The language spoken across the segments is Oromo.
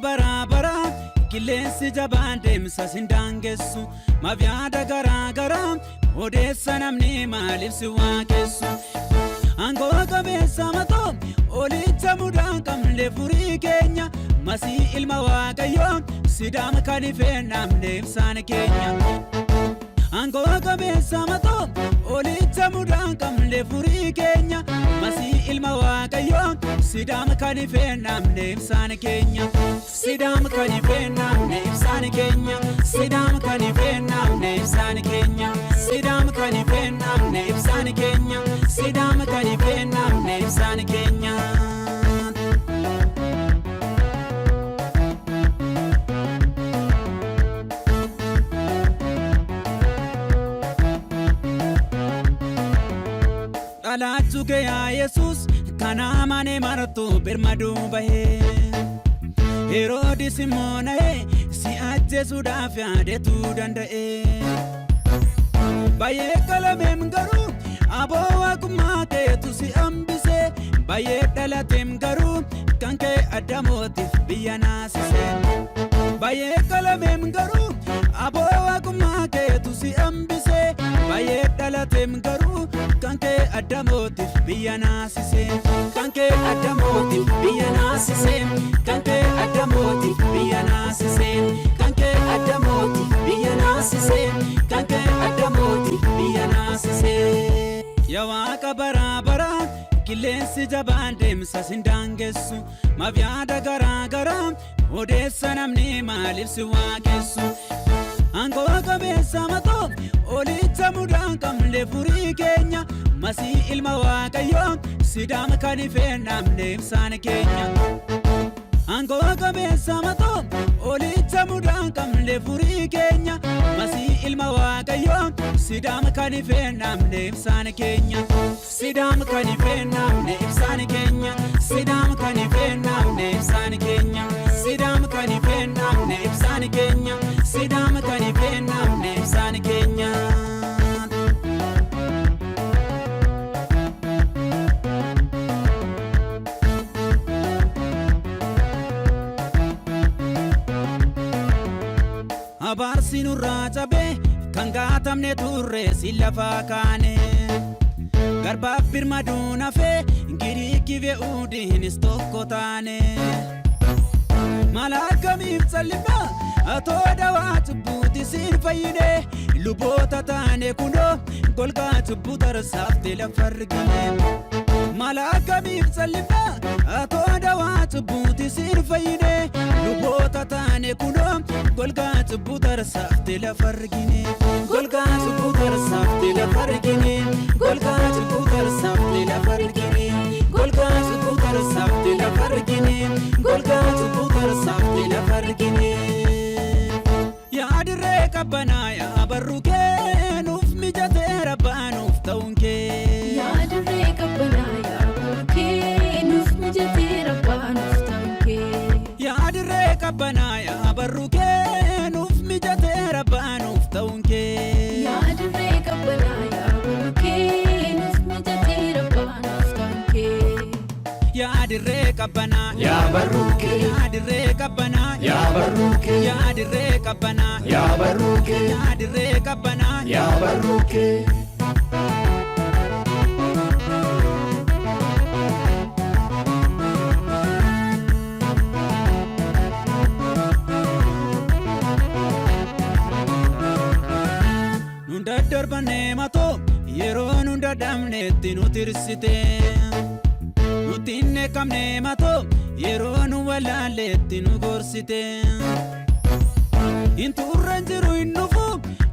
Waaqa bara qilleensi jabaan deemsa sindaangessu mafyaada garaa odeessa namni maaliif si waaqessu angoo qabeessa matoo olicha mudaan qabne furii keenya masii ilma waaqayyoo sidaam kan ifeennaamne ibsaan keenya angoo qabeessa matoo olicha mudaan qabne furii keenya masii ilma waaqayyoo sidaam kan ifeennaamne ibsaan keenya sidaam kan ifeennaamne ibsaan keenya sidaam kan ifeennaamne ibsaan keenya sidaam kan ifeennaamne ibsaan keenya sidaam kan ifeennaamne ibsaan keenya Alaatu ke ya Jesus kana mane maratu birmadu bahe Herodis mona si ajjesu dafya de tu dandae Baye kalamem garu abo akuma ke tu si ambise baye dalatem garu kanke adamotif biyana sise Baye kalamem garu abo akuma ke tu si ambise baye dalatem garu kanke adamotif biyana sise kanke adamotif biyana sise kanke adamotif biyana sise kanke adamotif biyana sise kanke adamotif biyana sise ya waaqa bara qilleensi jabaan deemsa sindaangessu mafyaada garaa odeessa namni maaliif si waaqessu angoo qabeessa matoo olicha mudaan qabne furii keenya masii ilma waaqayyoo sidaam kan ifeennaamne ibsaan keenya angoo qabeessa matoo olicha mudaan qabne furii keenya masii ilma waaqayyoo sidaam kan ifeennaamne ibsaan keenya sidaam kan ifeennaamne ibsaan keenya sidaam kan ifeennaamne ibsaan keenya sidaam kan ifeennaamne ibsaan keenya sidaam kan ifeennaamne ibsaan keenya Abaarsi nurraa cabee kan gaatamne turre si lafaa kaane garbaaf birmaduun hafee Giriikii ve'uudhiinis tokko taane mala akkamiif callifnaa atoo dawaa cubbuuti siin fayyine luboota taane kunoo golgaa cubbuu tarsaafte lafa argine mala akkamiif callifnaa atoo dawaa cubbuuti siin fayyine luboota taane kunoo golgaa cubbuu tarsaafte lafa argine golgaa cubbuu tarsaafte lafa argine golgaa cubbuu tarsaafte lafa argine golgaa cubbuu tarsaafte lafa argine golgaa cubbuu tarsaafte lafa argine Yaadirree qabbanaa yaa barruu kee nuuf mijatee rabbaanuuf ta'uun kee Yaadirree qabbanaa yaa barruu kee nuuf mijatee rabbaanuuf ta'uun kee Yaadirree qabbanaa yaa barruu kee nuuf mijatee rabbaanuuf ta'uun kee Yaadirree qabbanaa yaa barruu kee nuuf mijatee rabbaanuuf ta'uun kee Yaadirree qabbanaa yaa barruu kee Yaadirree qabbanaa yaa barruu kee Yaadirree qabbanaa yaa barruu kee Yaadirree qabbanaa yaa barruu kee Nunda darbannee matoo yeroo nunda damneetti nu tirsite Nutinne kamne matoo yeroo nu walaalleetti nu gorsite Inturren jiru innufu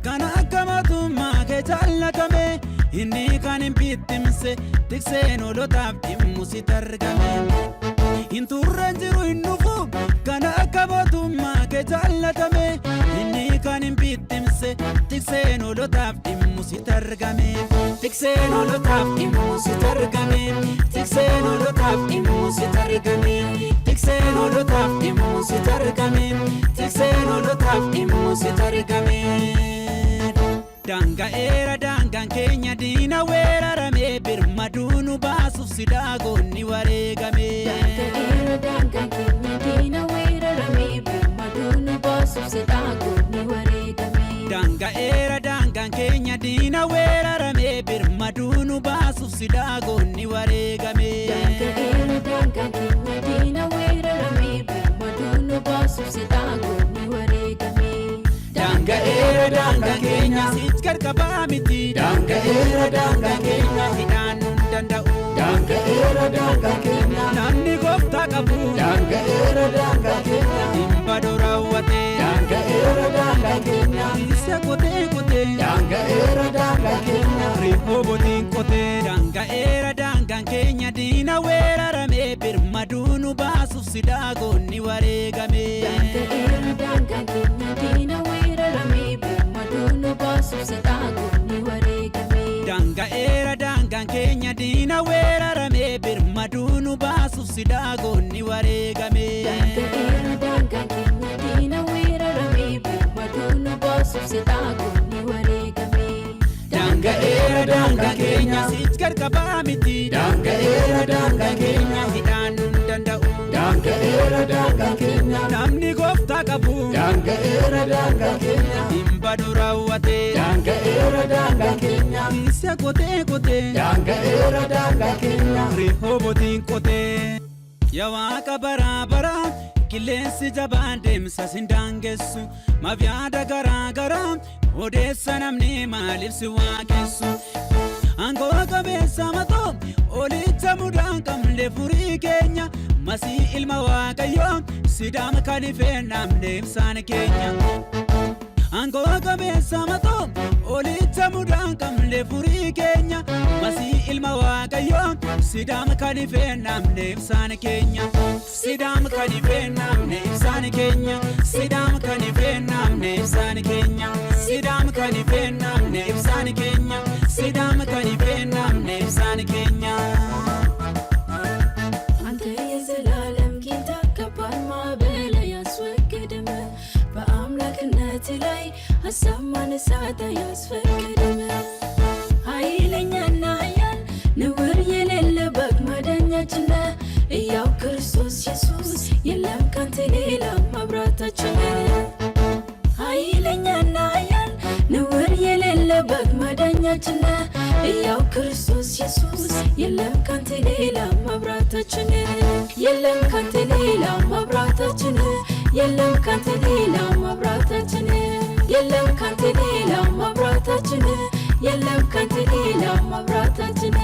kan akka mootummaa kee jaallatame inni kan hin bittimse tikseen olotaaf dhimmu sitti argame Inturren jiru innufu kan akka mootummaa kee jaallatame inni kan hin bittimse tikseen olotaaf dhimmu sitti argame tikseen olotaaf dhimmu sitti argame tikseen olotaaf dhimmu sitti argame tikseen olotaaf dhimmu sitti argame tikseen olotaaf dhimmu sitti argame Danga'eera dangaan keenya diina weerarame birmaduu nu baasuuf sidaa goonni wareegame Danga'eera dangaan keenya diina weerarame era dangan keenya diina weerarame birmaduunu baasuuf sidaagonni wareegame. Era dangan keenya diina weerarame birmaduunu baasuuf sidaagonni wareegame. Danga era dangan keenya sit gargabaa miti. Danga era dangan keenya hidhaan nun danda'u. Danga era dangan keenya namni gooftaa qabu. Danga era dangan keenya dhimma duraawwate. Danga era dangan keenya isa kotee kotee. Danga era dangan keenya rihoobotiin kotee. Danga era dangan keenya diina weerarame birmaduunu baasuuf sidaagonni wareegame. Danga era dangan keenya diina weerarame birmaduunu baasuuf sidaagonni wareegame. Danga era dangan keenya diina weerarame birmaduunu baasuuf sidaagonni wareegame. Danga era dangan keenya diina weerarame birmaduunu baasuuf sidaagonni wareegame. Danga era dangan keenya sit gargabaa miti. Danga era dangan keenya hidhaan nun danda'u. Danga era dangan keenya namni gooftaa qabu. Danga era dangan keenya dhimma duraawwate. Danga era dangan keenya isa kotee kotee. Danga era dangan keenya rihoobotiin kotee. Yaa Waaqa baraa baraa qilleensi jabaan deemsa sin daangessu. Maaf yaada garaa garaa odeessa namni maaliif si waaqessu. Aangoo qabeessa matoo olicha mudaan qabne furii keenya. Masii ilma Waaqayyoo sidaam kan ifeen namne ibsaan keenya. Aangoo qabeessa matoo olicha mudaan qabne furii keenya. Masii ilma Waaqayyoo sidaam kan ifeen namne ibsaan keenya. Sidaam kan ifeen namne ibsaan keenya. Sidaam kan ifeen namne ibsaan keenya. Sidaam kan ifeen namne ibsaan keenya. Sidaam kan ifeen namne ibsaan keenya. አንተ የዘላለም ጌታ ከባድ ማዕበል ያስወግድም በአምላክነት ላይ ሀሳብ ማነሳት አያስፈቅድም። ኃይለኛና ኃያል ነውር የሌለበት መዳኛችን ሕያው ክርስቶስ ኢየሱስ የለም ካንተ ሌላ መብራታችን። ኃይለኛና ኃያል ነውር የሌለበት መዳኛችን ሕያው ክርስቶስ ኢየሱስ የለም ካንተ ሌላ መብራታችን። የለም ካንተ ሌላ መብራታችን። የለም ካንተ ሌላ መብራታችን። የለም ካንተ ሌላ መብራታችን። የለም ካንተ ሌላ መብራታችን።